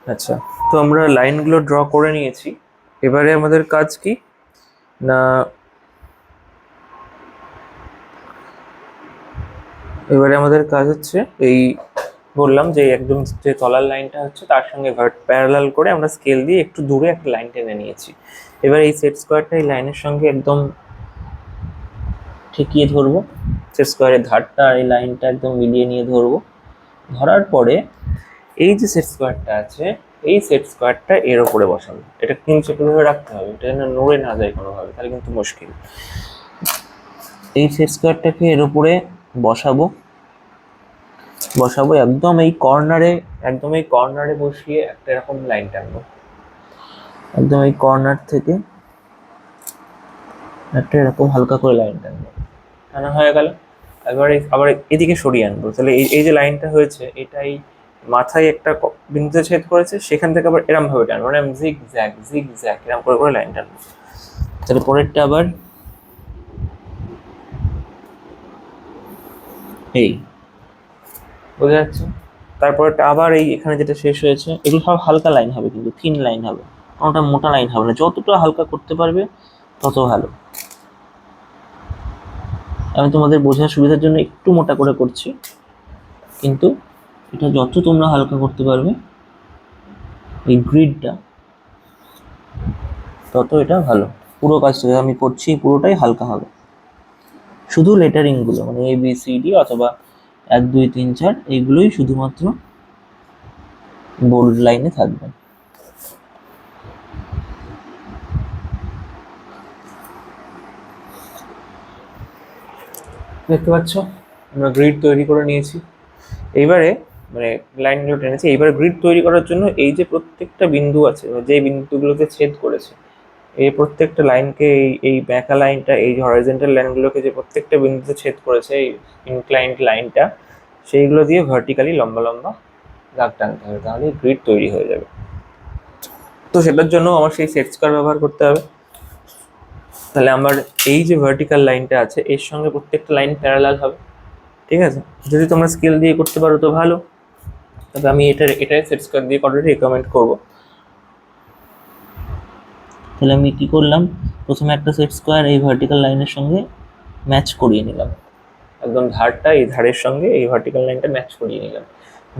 আচ্ছা, তো আমরা লাইনগুলো ড্র করে নিয়েছি। এবারে আমাদের কাজ কি না, এবারে আমাদের কাজ হচ্ছে এই বললাম যে একদম যে তলার লাইনটা হচ্ছে তার সঙ্গে প্যারালাল করে আমরা স্কেল দিয়ে একটু দূরে একটা লাইন টেনে নিয়েছি। এবার এই সেট স্কোয়ারটা এই লাইনের সঙ্গে একদম ঠেকিয়ে ধরবো, সেট স্কোয়ারের ধারটা আর এই লাইনটা একদম মিলিয়ে নিয়ে ধরবো। ধরার পরে এই যে সেট স্কোয়ারটা আছে এই সেট স্কোয়ারটা এর ওপরে বসাবো। এটা কিন্তু চেপে ধরে রাখতে হবে, এটা যেন নড়ে না যায় কোনোভাবে, তাহলে কিন্তু মুশকিল। এই সেট স্কোয়ারটাকে এর ওপরে বসাবো, বসাবো একদম এই কর্নারে, একদম এই কর্নারে বসিয়ে একটা এরকম লাইন টানবো। একদম এই কর্নার থেকে একটা এরকম হালকা করে লাইন টানবো, টানা হয়ে গেল। এবারে আবার এদিকে সরিয়ে আনবো, তাহলে এই এই যে লাইনটা হয়েছে এটাই মাথায় একটা বিন্দুতে ছেদ করেছে, সেখান থেকে আবার এরম ভাবে টানবো, মানে জিগ জ্যাগ এরম করে করে লাইন টানবো। তাহলে পরেরটা আবার এই, বোঝা যাচ্ছে? তারপরটা আবার এই এখানে যেটা শেষ হয়েছে, এগুলো সব হালকা লাইন হবে, কিন্তু থিন লাইন হবে, কোনোটা মোটা লাইন হবে না। যতটা হালকা করতে পারবে তত ভালো। আমি তোমাদের বোঝার সুবিধার জন্য একটু মোটা করে করছি, কিন্তু এটা যত তোমরা হালকা করতে পারবে এই গ্রিডটা, তত এটা ভালো। পুরো কাজটা আমি করছি পুরোটাই হালকা হবে, শুধু লেটারিংগুলো মানে এ বি সি ডি অথবা 1 2 3 4 এইগুলোই শুধুমাত্র বোল্ড লাইনে থাকবে। দেখতে পাচ্ছ আমরা গ্রিড তৈরি করে নিয়েছি। এইবারে মানে লাইনগুলো টেনেছি, এইবার গ্রিড তৈরি করার জন্য এই যে প্রত্যেকটা বিন্দু আছে, যে বিন্দুগুলোকে ছেদ করেছে, এই প্রত্যেকটা লাইনকে এই এই ব্যাকা লাইনটা, এই হরাইজন্টাল লাইনগুলোকে যে প্রত্যেকটা বিন্দুতে ছেদ করেছে এই ইনক্লাইন্ড লাইনটা, সেইগুলো দিয়ে ভার্টিক্যালি লম্বা লম্বা দাগ টানতে হবে, তাহলে গ্রিড তৈরি হয়ে যাবে। তো সেটার জন্য আমার সেই সেট স্কোয়ার ব্যবহার করতে হবে। তাহলে আমার এই যে ভার্টিক্যাল লাইনটা আছে এর সঙ্গে প্রত্যেকটা লাইন প্যারালাল হবে, ঠিক আছে? যদি তোমরা স্কেল দিয়ে করতে পারো তো ভালো, তবে আমি এটাই সেট স্কোয়ার দিয়ে করার রিকমেন্ড করবো। তাহলে আমি কি করলাম, প্রথমে একটা সেট স্কোয়ার এই ভার্টিক্যাল লাইনের সঙ্গে ম্যাচ করিয়ে নিলাম, একদম ধারটা এই ধারের সঙ্গে এই ভার্টিক্যাল লাইনটা ম্যাচ করিয়ে নিলাম,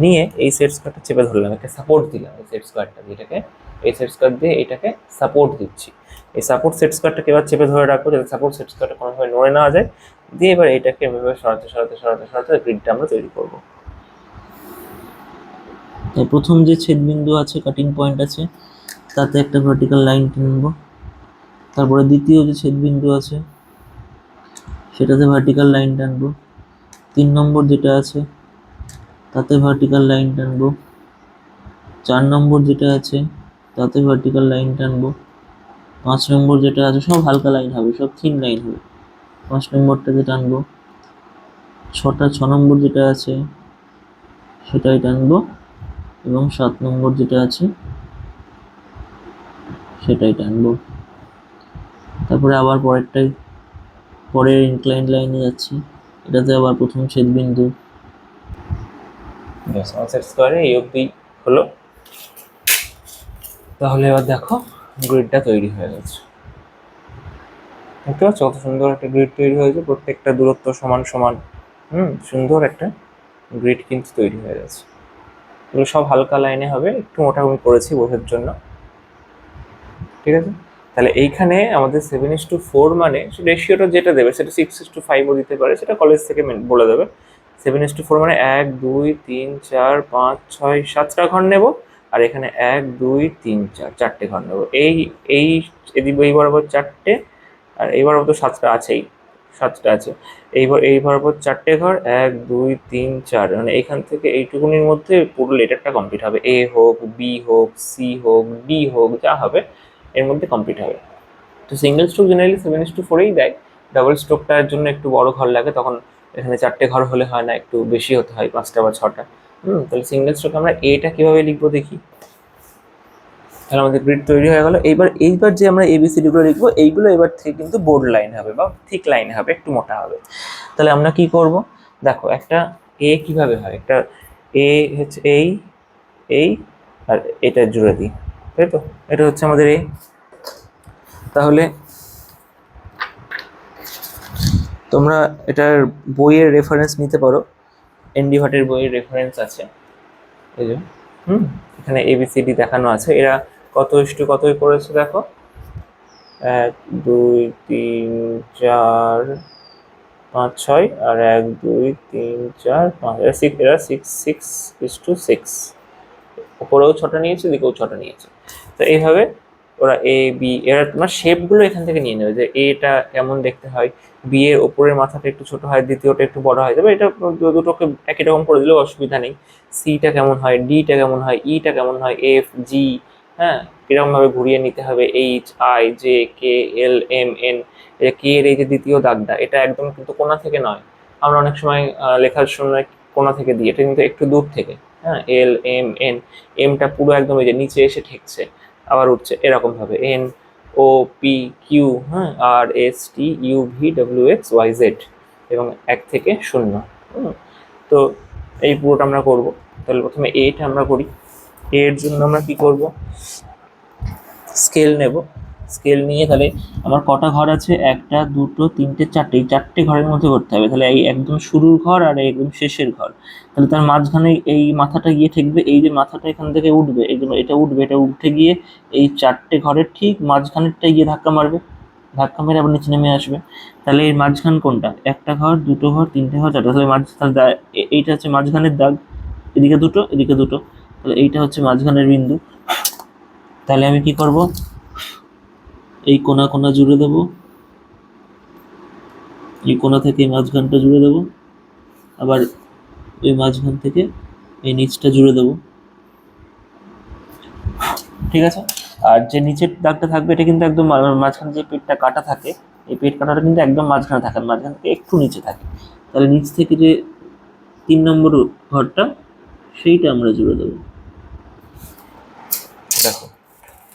নিয়ে এই সেট স্কোয়ারটা চেপে ধরলাম, একটা সাপোর্ট দিলাম এই সেট স্কোয়ারটা, যেটাকে এই সেট স্কোয়ার দিয়ে এটাকে সাপোর্ট দিচ্ছি। এই সাপোর্ট সেট স্কোয়ারটাকে এবার চেপে ধরে রাখবো যাতে সাপোর্ট সেট স্কোয়ারটা কোনোভাবে নড়ে না যায়, দিয়ে এবার এটাকে এভাবে সরাতে সরাতে সরাতে সরাতে গ্রিডটা আমরা তৈরি করবো। তাই প্রথম যে ছেদবিন্দু আছে, কাটিং পয়েন্ট আছে, তাতে একটা ভার্টিক্যাল লাইন টানবো। তারপরে দ্বিতীয় যে ছেদবিন্দু আছে সেটাতে ভার্টিক্যাল লাইন টানবো। 3 নম্বর যেটা আছে তাতে ভার্টিক্যাল লাইন টানবো। 4 নম্বর যেটা আছে তাতে ভার্টিক্যাল লাইন টানবো। 5 নম্বর যেটা আছে, সব হালকা লাইন হবে, সব থিন লাইন হবে, 5 নম্বরটাতে টানবো। 6 নম্বর যেটা আছে সেটাই টানবো, এবং 7 নম্বর যেটা আছে সেটাই টানবো। তারপরে আবার পরেরটাই, পরের ইনক্লাইন্ড লাইনে যাচ্ছি, এটাতে আবার প্রথম ছেদবিন্দু। সেট স্কোয়ারে এই অবধি হলো। তাহলে এবার দেখো গ্রিডটা তৈরি হয়ে গেছে, দেখতে পাচ্ছ কত সুন্দর একটা গ্রিড তৈরি হয়েছে, প্রত্যেকটা দূরত্ব সমান সমান। সুন্দর একটা গ্রিড কিন্তু তৈরি হয়ে গেছে। এগুলো সব হালকা লাইনে হবে, একটু মোটামুটি করেছি বোঝার জন্য, ঠিক আছে? তাহলে এইখানে আমাদের 7:4 মানে রেশিওটা যেটা দেবে সেটা 6:5ও দিতে পারে, সেটা কলেজ থেকে বলে দেবে। 7:4 মানে 1 2 3 4 5 6 7টা ঘর নেব, আর এখানে 1 2 3 4 4টে ঘর নেব। এই এই এদিকে এই বরাবর 4টে, আর এই বরাবর তো 7টা আছেই, 7টা আছে। এই বরাবর 4টে ঘর, 1 2 3 4, মানে এখান থেকে এইটুকুনির মধ্যে পুরো লেটারটা কমপ্লিট হবে, এ হোক বি হোক সি হোক ডি হোক যা হবে এর মধ্যে কমপ্লিট হবে। তো সিঙ্গেল স্ট্রোক জেনারেলি 7:4ই দেয়, ডাবল স্ট্রোকটার জন্য একটু বড় ঘর লাগে, তখন এখানে 4টে ঘর হলে হয় না, একটু বেশি হতে হয়, 5টা বা 6টা। তাহলে সিঙ্গেল স্ট্রোক আমরা এটা কিভাবে লিখবো দেখি। তাহলে আমাদের গ্রিড তৈরি হয়ে গেল। এইবার যে আমরা এবিসিডি গুলো লিখবো এইগুলো এবার থেকে কিন্তু বোর্ড লাইন হবে বা থিক লাইন হবে, একটু মোটা হবে। তাহলে আমরা কি করব, দেখো একটা এ কিভাবে হয়, একটা এ হচ্ছে এই এই আর এটা জুড়ে দিই, তাই তো? এটা হচ্ছে আমাদের এই। তাহলে তোমরা এটার বইয়ের রেফারেন্স নিতে পারো, এনডি ভাটের বইয়ের রেফারেন্স আছে এই যে। হুম, এখানে এবিসিডি দেখানো আছে। এরা কত ইস্টু কতই করেছে দেখো, 1 2 3 4 5 6, আর 1 2 3 4 5, এরা 6 6:6। উপরেও 6টা নিয়েছে, দিকেও 6টা নিয়েছে। তো এইভাবে ওরা এ বি, এরা তোমার শেপগুলো এখান থেকে নিয়ে নেবে, যে এটা কেমন দেখতে হয়, বি এর ওপরের মাথাটা একটু ছোট হয়, দ্বিতীয়টা একটু বড় হয় যাবে, এটা দুটোকে একই রকম করে দিলেও অসুবিধা নেই। সিটা কেমন হয়, ডিটা কেমন হয়, ইটা কেমন হয়, এফ জি, হ্যাঁ, এরকম ভাবে ঘুরিয়ে নিতে হবে। H I J K L M N, K এর এই যে দ্বিতীয় দাগটা, এটা একদম কিন্তু কোণা থেকে নয়। আমরা অনেক সময় লেখার সময় কোণা থেকে দিই, এটা কিন্তু একটু দূর থেকে। হ্যাঁ, এল এম এন, এমটা পুরো একদম এই যে নিচে এসে ঠেকছে, আবার উঠছে, এরকম ভাবে। এন ও পি কিউ, হ্যাঁ, R S T U V W X Y Z, এবং 1 থেকে 0। তো এই পুরোটা আমরা করব। তাহলে প্রথমে এটা আমরা করি। এর জন্য আমরা কি করব, স্কেল নেব। স্কেল নিয়ে তাহলে আমার কটা ঘর আছে, 1 2 3 4, এই 4টে ঘরের মধ্যে করতে হবে। তাহলে এই একদম শুরুর ঘর আর একদম শেষের ঘর, তাহলে তার মাঝখানে এই মাথাটা গিয়ে ঠেকবে, এই যে মাথাটা এখান থেকে উঠবে, এই জন্য এটা উঠবে, এটা উঠে গিয়ে এই 4টে ঘরের ঠিক মাঝখানেরটা গিয়ে ধাক্কা মারবে, ধাক্কা মেরে আবার নিচে নেমে আসবে। তাহলে এই মাঝখান কোনটা, একটা ঘর, দুটো ঘর, তিনটে ঘর, চারটে, তাহলে এইটা হচ্ছে মাঝখানের দাগ, এদিকে দুটো, এদিকে দুটো, তাহলে এইটা হচ্ছে মাঝখানের বিন্দু। তাহলে আমি কি করব, এই কোনা কোনা জুড়ে দেবো, এই কোনা থেকে এই মাঝখানটা জুড়ে দেবো, আবার ওই মাঝখান থেকে এই নিচটা জুড়ে দেবো, ঠিক আছে? আর যে নিচের দাগটা থাকবে, এটা কিন্তু একদম মাঝখানে যে পেটটা কাটা থাকে, এই পেট কাটাটা কিন্তু একদম মাঝখানে থাকে, মাঝখান থেকে একটু নিচে থাকে। তাহলে নিচ থেকে যে 3 নম্বর ঘরটা, সেইটা আমরা জুড়ে দেবো। দেখো,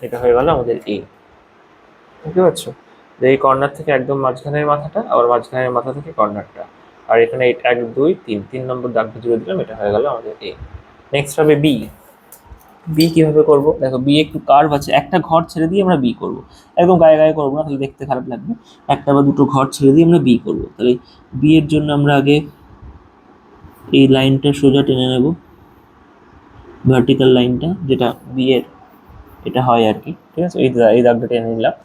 এটা হয়ে গেল আমাদের এ, বুঝতে পারছো? যে এই কর্নার থেকে একদম মাঝখানের মাথাটা, আবার মাঝখানের মাথা থেকে কর্নারটা, আর এখানে 1 2 3 3 নম্বর দাগটা জুড়ে দিলাম, এটা হয়ে গেল আমাদের এ। নেক্সট হবে বি। বি কিভাবে করব, দেখো বি একটু কার্ভ আছে, একটা ঘর ছেড়ে দিয়ে আমরা বি করব, একদম গায়ে গায়ে করবো না, তাহলে দেখতে খারাপ লাগবে। একটা বা দুটো ঘর ছেড়ে দিয়ে আমরা বি করব। তাহলে বি এর জন্য আমরা আগে এই লাইনটা সোজা টেনে নেব, ভার্টিক্যাল লাইনটা, যেটা বি এর এটা হয় আর কি, ঠিক আছে? এই দাগটা টেনে নিলাম।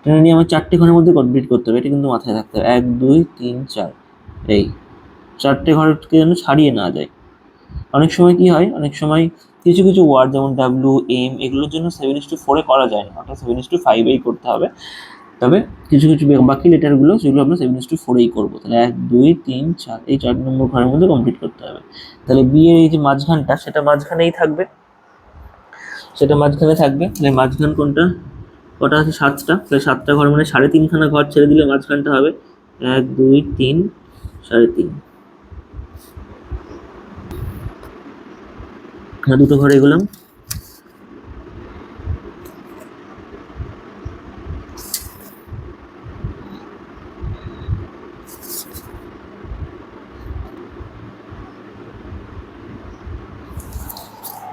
টেনে নিয়ে আমার 4টে ঘরের মধ্যে কমপ্লিট করতে হবে, এটা কিন্তু মাথায় রাখতে হবে। 1 2 3 4, এই 4টে ঘরকে যেন ছাড়িয়ে না যায়। অনেক সময় কি হয়, অনেক সময় কিছু কিছু ওয়ার্ড যেমন ডাব্লিউ এম, এগুলোর জন্য 7:4 করা যায় না, ওটা 7:5 করতে হবে। তবে কিছু কিছু বাকি লেটারগুলো, সেগুলো আমরা 7:4 করবো। তাহলে 1 2 3 4, এই 4 নম্বর ঘরের মধ্যে কমপ্লিট করতে হবে। তাহলে বি এর এই যে মাঝখানটা, সেটা মাঝখানেই থাকবে, সেটা মাঝখানে থাকবে। তাহলে মাঝখান কোনটা, কটা আছে, 7টা, তাহলে 7টা ঘর মানে 3.5খানা ঘর ছেড়ে দিলে মাঝখানটা হবে 1 2 3 3.5। দুটো ঘর এগুলাম।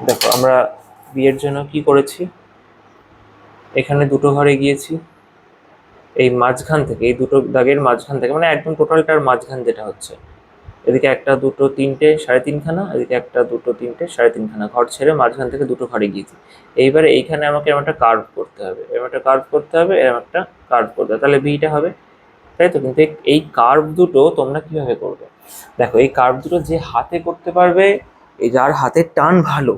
দেখো আমরা বিয়ের জন্য কি করেছি, এখানে দুটো ঘরে গিয়েছি, এই মাঝখান থেকে, এই দুটো দাগের মাঝখান থেকে, মানে একদম টোটালটার মাঝখান যেটা হচ্ছে, এদিকে 1 2 3 4 3খানা, এদিকে 1 2 3 4 3খানা ঘর ছেড়ে মাঝখান থেকে দুটো ঘরে গিয়েছি। এইবারে এইখানে আমাকে এরকম একটা কার্ভ করতে হবে, এরকম একটা কার্ভ করতে হবে, এরকম একটা কার্ভ করতে হবে, তাহলে বিটা হবে, তাই তো? কিন্তু এই কার্ভ দুটো তোমরা কিভাবে করবে, দেখো এই কার্ভ দুটো যে হাতে করতে পারবে, এই যার হাতের টান ভালো,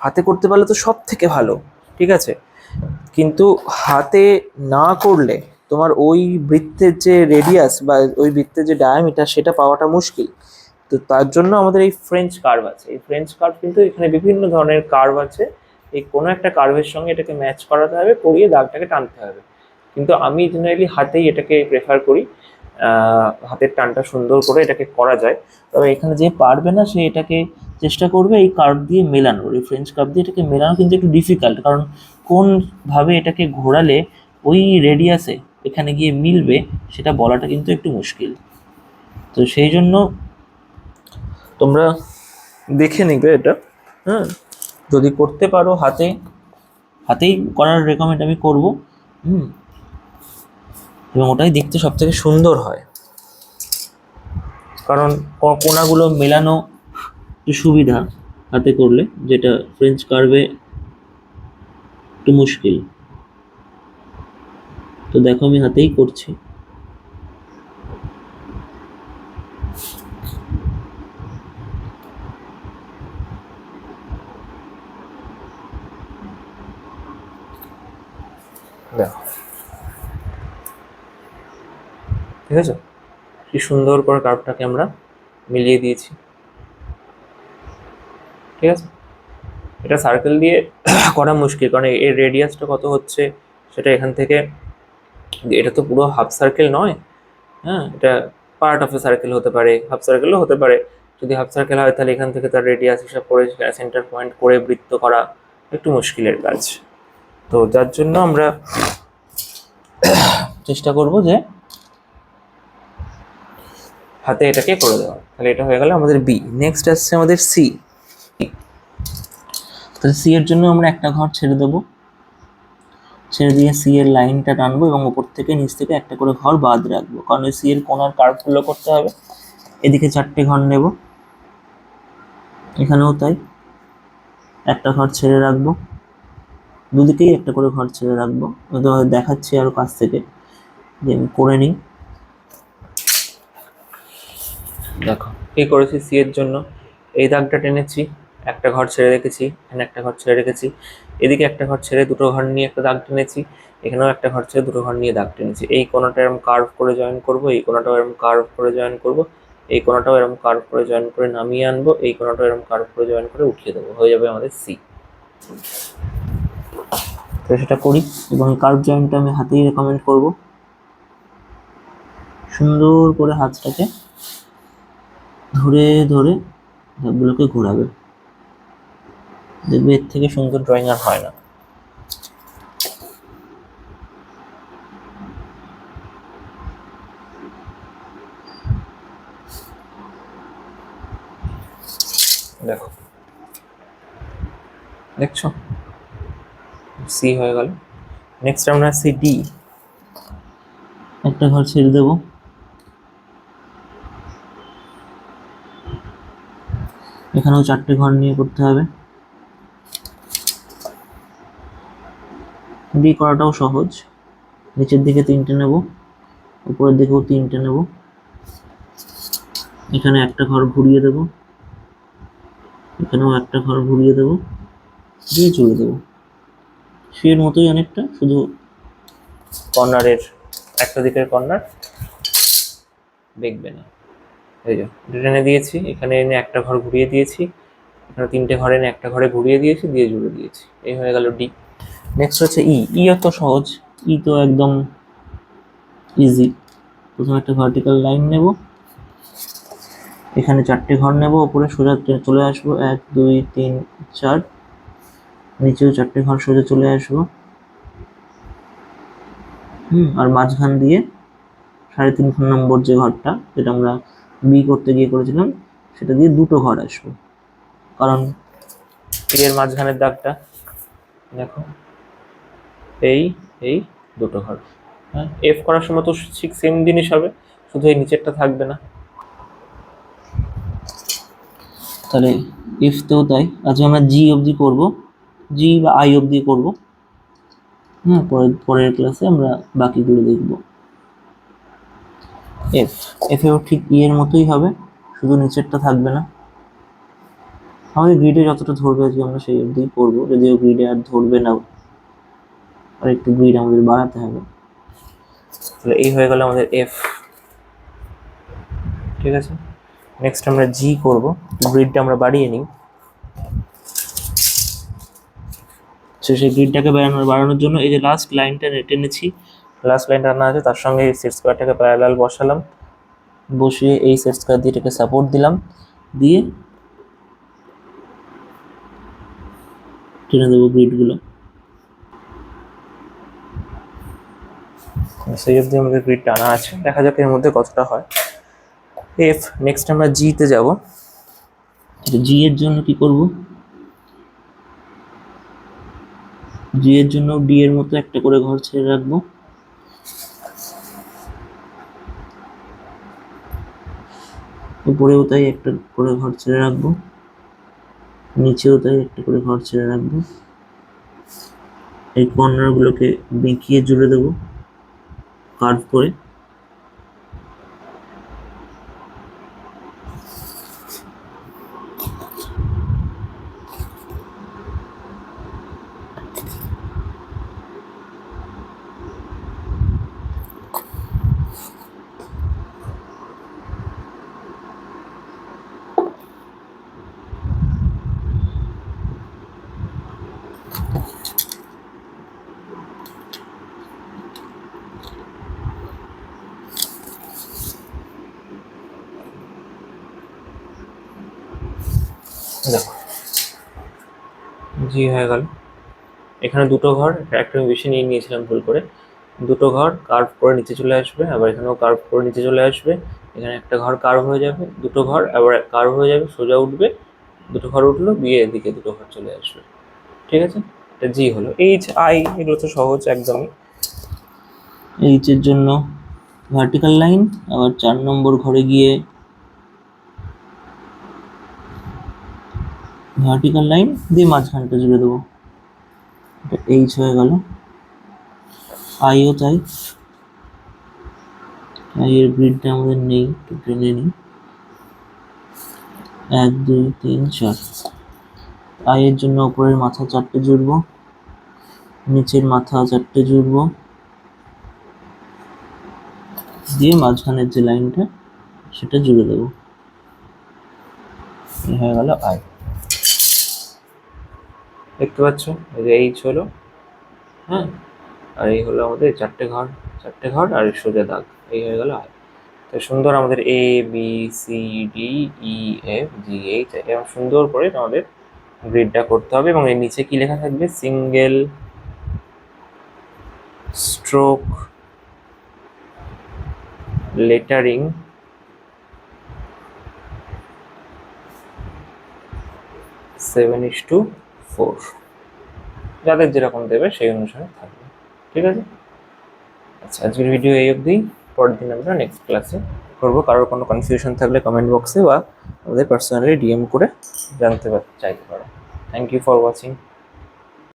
হাতে করতে পারলে তো সব থেকে ভালো, ঠিক আছে? কিন্তু হাতে না করলে তোমার ওই বৃত্তের যে রেডিয়াস বা ওই বৃত্তের যে ডায়ামিটার, সেটা পাওয়াটা মুশকিল। তো তার জন্য আমাদের এই ফ্রেঞ্চ কার্ভ আছে। এই ফ্রেঞ্চ কার্ভ কিন্তু এখানে বিভিন্ন ধরনের কার্ভ আছে, এই কোনো একটা কার্ভের সঙ্গে এটাকে ম্যাচ করাতে হবে, করিয়ে দাগটাকে টানতে হবে। কিন্তু আমি জেনারেলি হাতেই এটাকে প্রেফার করি, হাতের টানটা সুন্দর করে এটাকে করা যায়। তবে এখানে যে পারবে না, সে এটাকে চেষ্টা করবে এই কার্ভ দিয়ে মেলানোর, এই ফ্রেঞ্চ কার্ভ দিয়ে এটাকে মেলানো কিন্তু একটু ডিফিকাল্ট, কারণ কোনভাবে এটাকে ঘোরালে ওই রেডিয়াসে এখানে গিয়ে মিলবে, সেটা বলাটা কিন্তু একটু মুশকিল। তো সেই জন্য তোমরা দেখে নিবে এটা, হ্যাঁ, যদি করতে পারো হাতেই করার রেকমেন্ড আমি করব। এবং ওটাই দেখতে সব থেকে সুন্দর হয়, কারণ কোনাগুলো মেলানো একটু সুবিধা হাতে করলে, যেটা ফ্রেঞ্চ কার্ভে একটু মুশকিল। তো দেখো আমি হাতেই করছি। দেখো ঠিক আছে, কি সুন্দর করে কার্ভটাকে আমরা মিলিয়ে দিয়েছি। ঠিক আছে, এটা সার্কেল দিয়ে করা মুশকিল, কারণ এর রেডিয়াসটা কত হচ্ছে সেটা এখান থেকে, এটা তো পুরো হাফ সার্কেল নয়। হ্যাঁ, এটা পার্ট অফ এ সার্কেল হতে পারে, হাফ সার্কেলও হতে পারে। যদি হাফ সার্কেল হয় তাহলে এখান থেকে তার রেডিয়াস হিসাব করে সেন্টার পয়েন্ট করে বৃত্ত করা একটু মুশকিলের কাজ। তো যার জন্য আমরা চেষ্টা করব যে হাতে এটাকে করে দেওয়া। তাহলে এটা হয়ে গেল আমাদের বি। নেক্সট আসছে আমাদের সি। তাহলে সি এর জন্য আমরা একটা ঘর ছেড়ে দেবো, ছেড়ে দিয়ে সি এর লাইনটা টানবো এবং ওপর থেকে নিচ থেকে একটা করে ঘর বাদ রাখবো, কারণ ওই সি এর কোনার কার্ভগুলো করতে হবে। এদিকে 4টে ঘর নেব, এখানেও তাই, একটা ঘর ছেড়ে রাখবো, দুদিকেই একটা করে ঘর ছেড়ে রাখবো। তোমাদের দেখাচ্ছি আরো কাছ থেকে, যে আমি করে নিই। দেখো কি করেছি, সি এর জন্য এই দাগটা টেনেছি, একটা ঘর ছেড়ে রেখেছি, এখানে একটা ঘর ছেড়ে রেখেছি, এদিকে একটা ঘর ছেড়ে দুটো ঘর নিয়ে একটা দাগ টেনেছি, এখানেও একটা ঘর ছেড়ে দুটো ঘর নিয়ে দাগ টেনেছি। এই কোণাটা এরকম কার্ভ করে জয়েন করব, এই কোণাটাও এরকম কার্ভ করে জয়েন করব, এই কোণাটাও এরকম কার্ভ করে জয়েন করে নামিয়ে আনবো, এই কোণাটাও এরকম কার্ভ করে জয়েন করে উঠিয়ে দেবো, হয়ে যাবে আমাদের সি। তো সেটা করি, এবং কার্ভ জয়েন্টটা আমি হাতেই রেকমেন্ড করব। সুন্দর করে হাতটাকে ধরে ধরে ধাপগুলোকে ঘোরাবে, দেখবে এর থেকে সুন্দর ড্রয়িং আর হয় না। দেখো দেখছো, সি হয়ে গেল। নেক্সট আমরা সি ডি। একটা ঘর ছেড়ে দেবো, এখানেও 4টে ঘর নিয়ে করতে হবে। ডি করাটাও সহজ, নিচের দিকে 3টে নেব, উপরের দিকেও 3টে নেব, এখানে একটা ঘর ঘুরিয়ে দেব, এখানেও একটা ঘর ঘুরিয়ে দেব, দিয়ে জুড়ে দেবো। এর মতোই অনেকটা, শুধু কর্নারের একটা দিকের কর্নার দেখবে না। এই যে টেনে দিয়েছি, এখানে এনে একটা ঘর ঘুরিয়ে দিয়েছি, এখানে 3টে ঘর এনে একটা ঘরে ঘুরিয়ে দিয়েছি, দিয়ে জুড়ে দিয়েছি। এই হয়ে গেল ডি। নেক্সট হচ্ছে ই। ই তো সহজ, ই তো একদম ইজি। প্রথমে একটা ভার্টিক্যাল লাইন নেব, এখানে 4টে ঘর নেব, উপরে সোজা চলে আসবো, 1 2 3 4, নিচেও 4টে ঘর সোজা চলে আসবো। আর মাঝখান দিয়ে 3.5 নম্বর যে ঘরটা, যেটা আমরা বি করতে গিয়ে করেছিলাম, সেটা দিয়ে দুটো ঘর আসবো, কারণ এর মাঝখানের দাগটা দেখো, এই এই দুটো ঘর। হ্যাঁ, এফ করার সময় তো ঠিক সেম জিনিস হবে, শুধু এই নিচেরটা থাকবে না। তাহলে এফ তেও তাই। আজকে আমরা জি অবধি করব, জি বা আই অবধি করব। পরের ক্লাসে আমরা বাকিগুলো দেখব। এফ, এফেও ঠিক ই এর মতোই হবে, শুধু নিচেরটা থাকবে না। আমাদের গ্রিডে যতটা ধরবে আজকে আমরা সেই অবধি করবো, যদিও গ্রিডে আর ধরবে না, আর একটু গ্রিড আমাদের বাড়াতে হবে। তাহলে এই হয়ে গেল আমাদের এফ। ঠিক আছে, নেক্সট আমরা জি করব, গ্রিডটা আমরা বাড়িয়ে নিই। সেই গ্রিডটাকে বাড়ানোর জন্য এই যে লাস্ট লাইনটা টেনেছি, লাস্ট লাইনটা আনা আছে, তার সঙ্গে এই সেট স্কোয়ারটাকে প্যারালাল বসালাম, বসিয়ে এই সেট স্কোয়ার দিয়ে এটাকে সাপোর্ট দিলাম, দিয়ে টেনে দেবো গ্রিডগুলো। সেই অবধি আমাদের গ্রিডটা আনা আছে, দেখা যাক এর মধ্যে কতটা হয়। এফ। নেক্সট আমরা জিতে যাব। জি এর জন্য কি করব, জি এর জন্য ডি এর মতো একটা করে ঘর ছেড়ে রাখবো। উপরেও তাই একটা করে ঘর ছেড়ে রাখবো, নিচেও তাই একটা করে ঘর ছেড়ে রাখবো। এই কর্নার গুলোকে বেঁকিয়ে জুড়ে দেবো কার্ভ করে। দেখো জি হয়ে গেল। এখানে দুটো ঘর, একটা আমি বেশি নিয়ে নিয়েছিলাম ভুল করে। দুটো ঘর কার্ভ করে নিচে চলে আসবে, আবার এখানেও কার্ভ করে নিচে চলে আসবে। এখানে একটা ঘর কার্ভ হয়ে যাবে, দুটো ঘর আবার কার্ভ হয়ে যাবে, সোজা উঠবে, দুটো ঘর উঠলো, দিয়ে এদিকে দুটো ঘর চলে আসবে। ঠিক আছে, এটা জি হলো। এইচ আই এগুলো তো সহজ একদমই। এইচ এর জন্য ভার্টিক্যাল লাইন, আবার 4 নম্বর ঘরে গিয়ে ভার্টিক্যাল লাইন দিয়ে মাঝখানটা জুড়ে দেবো। এইচ হয়ে গেল। আইও তাই, আই এর গ্রিডটা আমাদের নেই, একটু টেনে নিই। 1 2 3 4। আই এর জন্য উপরের মাথা 4টে জুড়বো, নিচের মাথা 4টে জুড়বো, দিয়ে মাঝখানের যে লাইনটা সেটা জুড়ে দেবো। হয়ে গেল আই। দেখতে পাচ্ছ এই যে এইচ হলো, হ্যাঁ, আর এই হলো আমাদের 4টে ঘর, 4টে ঘর আর সোজা দাগ। এই হয়ে গেল আই। তো সুন্দর আমাদের A B C D E F G H, এরকম সুন্দর করে আমাদের গ্রিডটা করতে হবে। এবং এর নিচে কি লেখা থাকবে? সিঙ্গেল স্ট্রোক লেটারিং 7:4, যাদের যেরকম দেবে সেই অনুসারে থাকবে। ঠিক আছে, আচ্ছা আজকের ভিডিও এই অবধি। পরের দিন আমরা নেক্সট ক্লাসে করবো। কারোর কোনো কনফিউশন থাকলে কমেন্ট বক্সে বা আমাদের পার্সোনালি ডিএম করে জানতে চাইতে পারো। Thank you for watching.